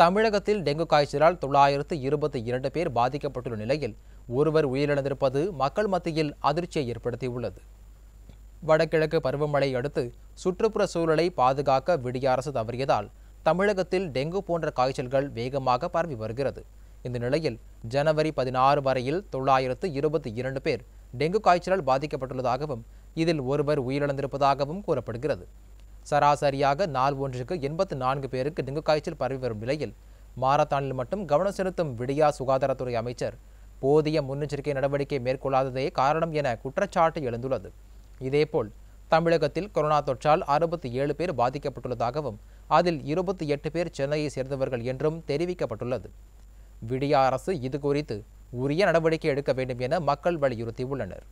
தமிழகத்தில் டெங்கு காய்ச்சலால் 922 பேர் பாதிக்கப்பட்டுள்ள நிலையில் ஒருவர் உயிரிழந்திருப்பது மக்கள் மத்தியில் அதிர்ச்சியை ஏற்படுத்தியுள்ளது. வடகிழக்கு பருவமழை அடுத்து சுற்றுப்புற சூழலை பாதுகாக்க விடிய அரசு தவறியதால் தமிழகத்தில் டெங்கு போன்ற காய்ச்சல்கள் வேகமாக பரவி வருகிறது. இந்த நிலையில் ஜனவரி 16 வரையில் 922 பேர் டெங்கு காய்ச்சலால் பாதிக்கப்பட்டுள்ளதாகவும் இதில் ஒருவர் உயிரிழந்திருப்பதாகவும் கூறப்படுகிறது. சராசரியாக நாள் ஒன்றுக்கு 84 பேருக்கு டெங்கு காய்ச்சல் பரவி வரும் நிலையில் மாரத்தானில் மட்டும் கவனம் செலுத்தும் விடியா சுகாதாரத்துறை அமைச்சர் போதிய முன்னெச்சரிக்கை நடவடிக்கை மேற்கொள்ளாததே காரணம் என குற்றச்சாட்டு எழுந்துள்ளது. இதேபோல் தமிழகத்தில் கொரோனா தொற்றால் 67 பேர் பாதிக்கப்பட்டுள்ளதாகவும் அதில் 28 பேர் சென்னையை சேர்ந்தவர்கள் என்றும் தெரிவிக்கப்பட்டுள்ளது. விடியா அரசு இது குறித்து உரிய நடவடிக்கை எடுக்க வேண்டும் என மக்கள் வலியுறுத்தியுள்ளனர்.